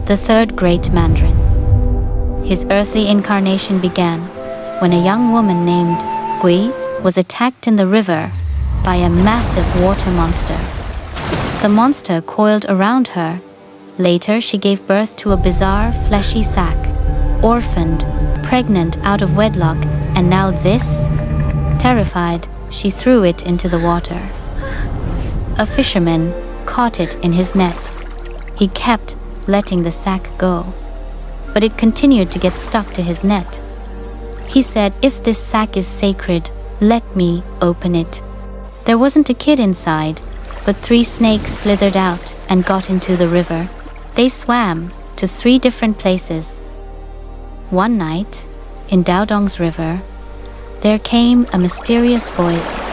the third great Mandarin. His earthly incarnation began when a young woman named Gui was attacked in the river by a massive water monster. The monster coiled around her. Later, she gave birth to a bizarre, fleshy sack, orphaned, pregnant out of wedlock, and now this? Terrified, she threw it into the water. A fisherman caught it in his net. He kept letting the sack go, but it continued to get stuck to his net. He said, "If this sack is sacred, let me open it." There wasn't a kid inside, but 3 snakes slithered out and got into the river. They swam to 3 different places. One night, in Daodong's river, there came a mysterious voice.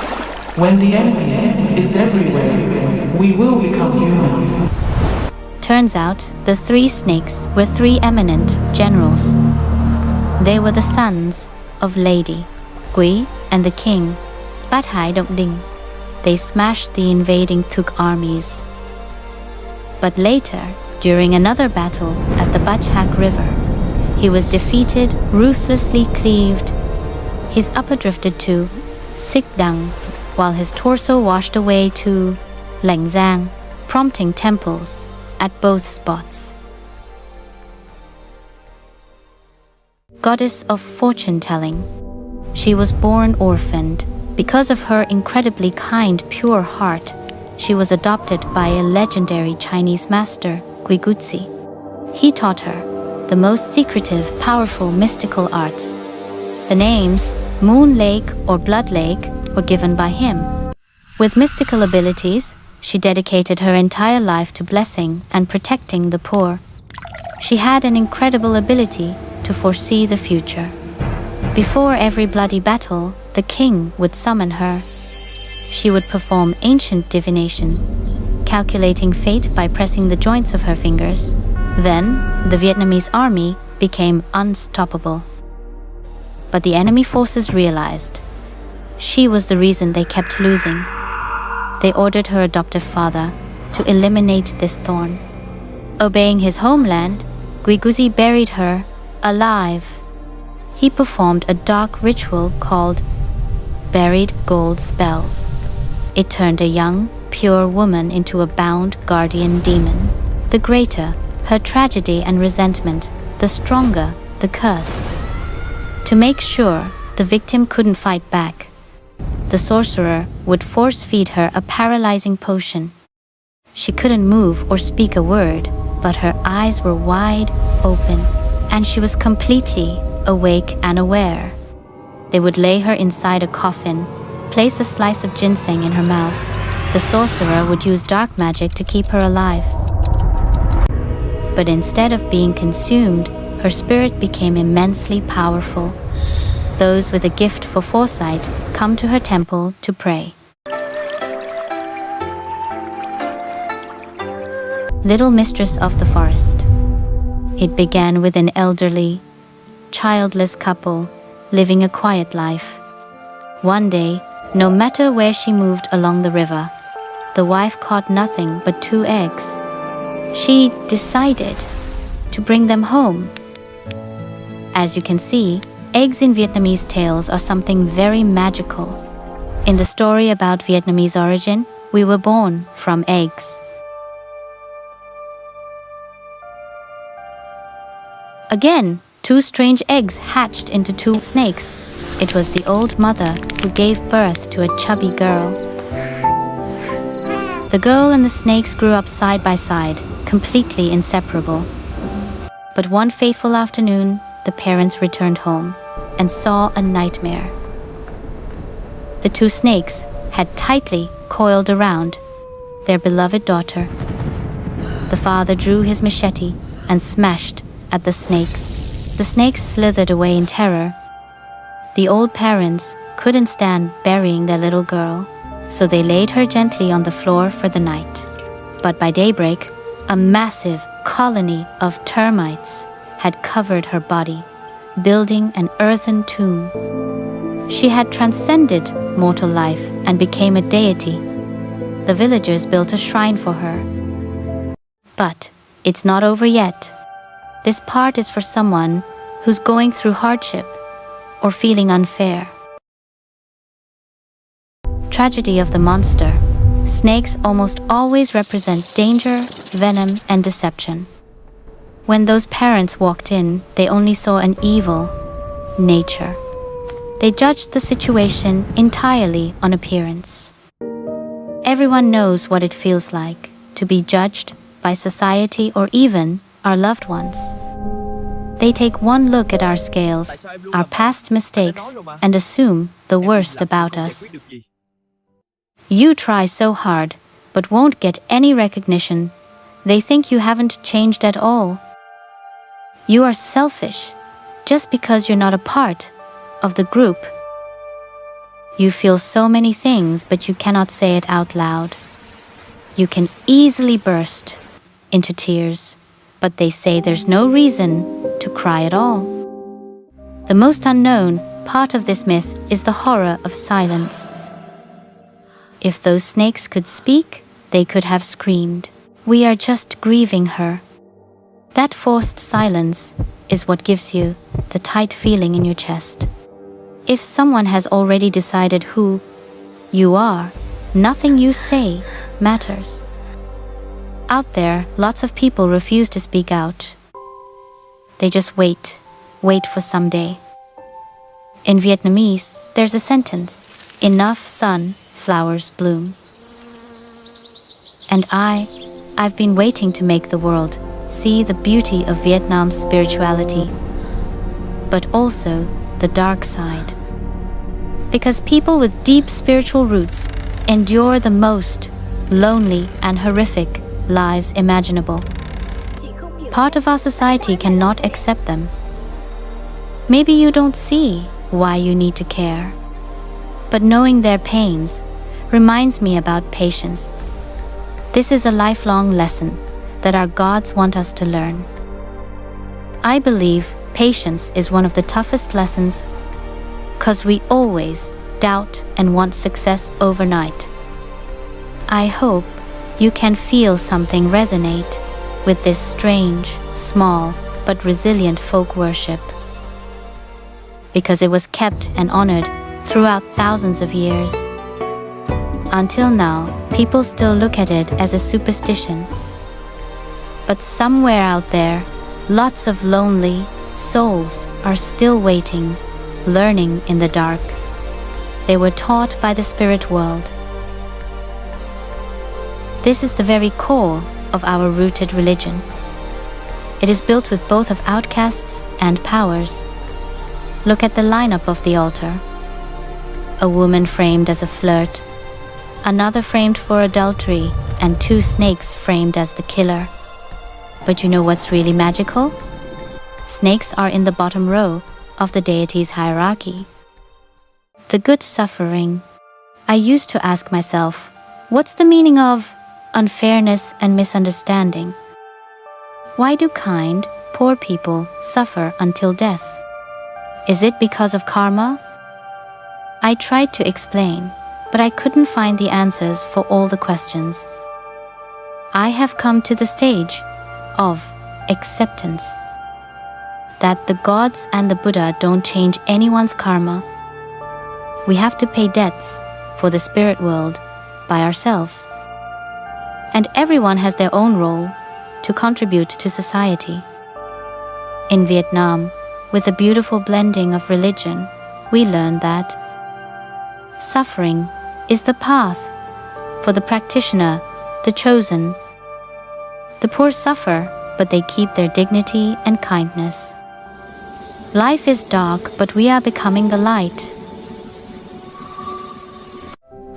"When the enemy is everywhere, we will become human." Turns out, the 3 snakes were 3 eminent generals. They were the sons of Lady Gui and the king, Bathai Dongding. They smashed the invading Thuk armies. But later, during another battle at the Bachhak River, he was defeated, ruthlessly cleaved. His upper drifted to Sikdang, while his torso washed away to Lengzang, prompting temples at both spots. Goddess of fortune-telling, she was born orphaned. Because of her incredibly kind, pure heart, she was adopted by a legendary Chinese master, Guiguzi. He taught her the most secretive, powerful, mystical arts. The names Moon Lake or Blood Lake were given by him. With mystical abilities, she dedicated her entire life to blessing and protecting the poor. She had an incredible ability to foresee the future. Before every bloody battle, the king would summon her. She would perform ancient divination, calculating fate by pressing the joints of her fingers. Then, the Vietnamese army became unstoppable. But the enemy forces realized she was the reason they kept losing. They ordered her adoptive father to eliminate this thorn. Obeying his homeland, Guiguzi buried her alive. He performed a dark ritual called buried gold spells. It turned a young, pure woman into a bound guardian demon. The greater her tragedy and resentment, the stronger the curse. To make sure the victim couldn't fight back, the sorcerer would force-feed her a paralyzing potion. She couldn't move or speak a word, but her eyes were wide open, and she was completely awake and aware. They would lay her inside a coffin, place a slice of ginseng in her mouth. The sorcerer would use dark magic to keep her alive. But instead of being consumed, her spirit became immensely powerful. Those with a gift for foresight come to her temple to pray. Little Mistress of the Forest. It began with an elderly, childless couple living a quiet life. One day, no matter where she moved along the river, the wife caught nothing but 2 eggs. She decided to bring them home. As you can see, eggs in Vietnamese tales are something very magical. In the story about Vietnamese origin, we were born from eggs. Again, 2 strange eggs hatched into 2 snakes. It was the old mother who gave birth to a chubby girl. The girl and the snakes grew up side by side, completely inseparable. But one fateful afternoon, the parents returned home and saw a nightmare. The 2 snakes had tightly coiled around their beloved daughter. The father drew his machete and smashed at the snakes. The snakes slithered away in terror. The old parents couldn't stand burying their little girl, so they laid her gently on the floor for the night. But by daybreak, a massive colony of termites had covered her body, building an earthen tomb. She had transcended mortal life and became a deity. The villagers built a shrine for her. But it's not over yet. This part is for someone who's going through hardship or feeling unfair. Tragedy of the monster. Snakes almost always represent danger, venom, and deception. When those parents walked in, they only saw an evil nature. They judged the situation entirely on appearance. Everyone knows what it feels like to be judged by society or even our loved ones. They take one look at our scales, our past mistakes, and assume the worst about us. You try so hard, but won't get any recognition. They think you haven't changed at all. You are selfish just because you're not a part of the group. You feel so many things, but you cannot say it out loud. You can easily burst into tears, but they say there's no reason to cry at all. The most unknown part of this myth is the horror of silence. If those snakes could speak, they could have screamed, "We are just grieving her." That forced silence is what gives you the tight feeling in your chest. If someone has already decided who you are, nothing you say matters. Out there, lots of people refuse to speak out. They just wait for someday. In Vietnamese, there's a sentence, "Enough sun, flowers bloom." And I've been waiting to make the world see the beauty of Vietnam's spirituality, but also the dark side. Because people with deep spiritual roots endure the most lonely and horrific lives imaginable. Part of our society cannot accept them. Maybe you don't see why you need to care, but knowing their pains reminds me about patience. This is a lifelong lesson that our gods want us to learn. I believe patience is one of the toughest lessons, because we always doubt and want success overnight. I hope you can feel something resonate with this strange, small, but resilient folk worship, because it was kept and honored throughout thousands of years. Until now, people still look at it as a superstition. But somewhere out there, lots of lonely souls are still waiting, learning in the dark. They were taught by the spirit world. This is the very core of our rooted religion. It is built with both of outcasts and powers. Look at the lineup of the altar. A woman framed as a flirt, another framed for adultery, and 2 snakes framed as the killer. But you know what's really magical? Snakes are in the bottom row of the deity's hierarchy. The good suffering. I used to ask myself, what's the meaning of unfairness and misunderstanding? Why do kind, poor people suffer until death? Is it because of karma? I tried to explain, but I couldn't find the answers for all the questions. I have come to the stage of acceptance. That the gods and the Buddha don't change anyone's karma. We have to pay debts for the spirit world by ourselves. And everyone has their own role to contribute to society. In Vietnam, with a beautiful blending of religion, we learn that suffering is the path for the practitioner, the chosen. The poor suffer, but they keep their dignity and kindness. Life is dark, but we are becoming the light.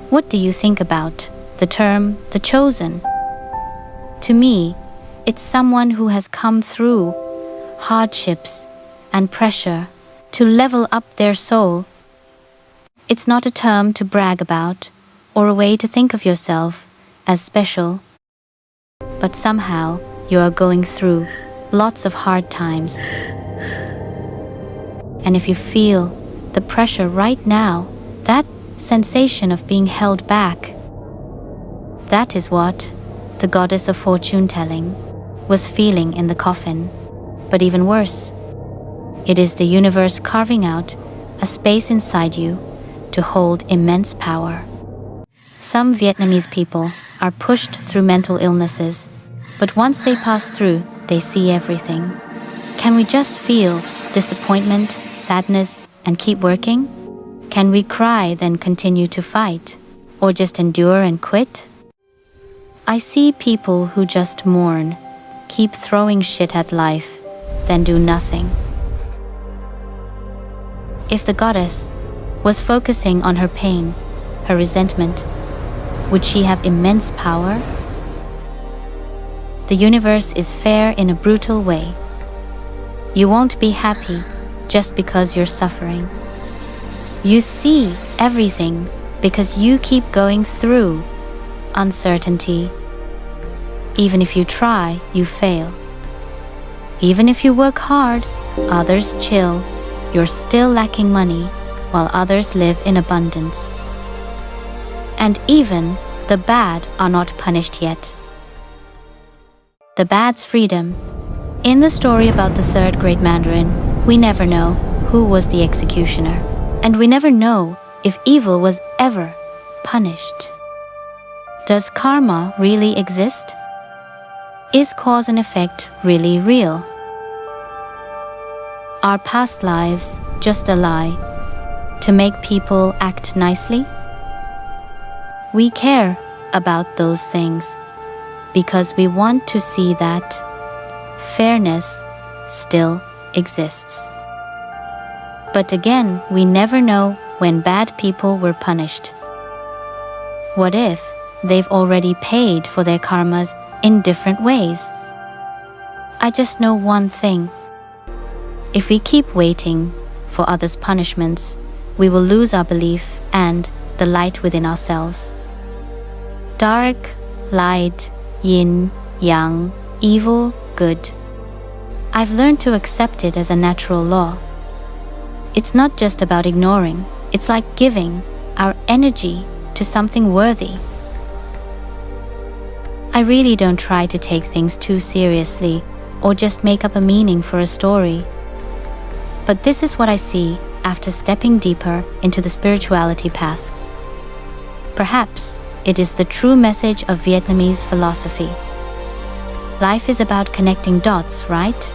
What do you think about the term, the chosen? To me, it's someone who has come through hardships and pressure to level up their soul. It's not a term to brag about or a way to think of yourself as special. But somehow you are going through lots of hard times. And if you feel the pressure right now, that sensation of being held back, that is what the goddess of fortune telling was feeling in the coffin. But even worse, it is the universe carving out a space inside you to hold immense power. Some Vietnamese people are pushed through mental illnesses, but once they pass through, they see everything. Can we just feel disappointment, sadness, and keep working? Can we cry, then continue to fight? Or just endure and quit? I see people who just mourn, keep throwing shit at life, then do nothing. If the goddess was focusing on her pain, her resentment, would she have immense power? The universe is fair in a brutal way. You won't be happy just because you're suffering. You see everything because you keep going through uncertainty. Even if you try, you fail. Even if you work hard, others chill, you're still lacking money while others live in abundance. And even the bad are not punished yet. The bad's freedom. In the story about the third great Mandarin, we never know who was the executioner, and we never know if evil was ever punished. Does karma really exist? Is cause and effect really real? Are past lives just a lie to make people act nicely? We care about those things because we want to see that fairness still exists. But again, we never know when bad people were punished. What if they've already paid for their karmas in different ways? I just know one thing. If we keep waiting for others' punishments, we will lose our belief and the light within ourselves. Dark, light, yin, yang, evil, good. I've learned to accept it as a natural law. It's not just about ignoring, it's like giving our energy to something worthy. I really don't try to take things too seriously or just make up a meaning for a story. But this is what I see after stepping deeper into the spirituality path. Perhaps it is the true message of Vietnamese philosophy. Life is about connecting dots, right?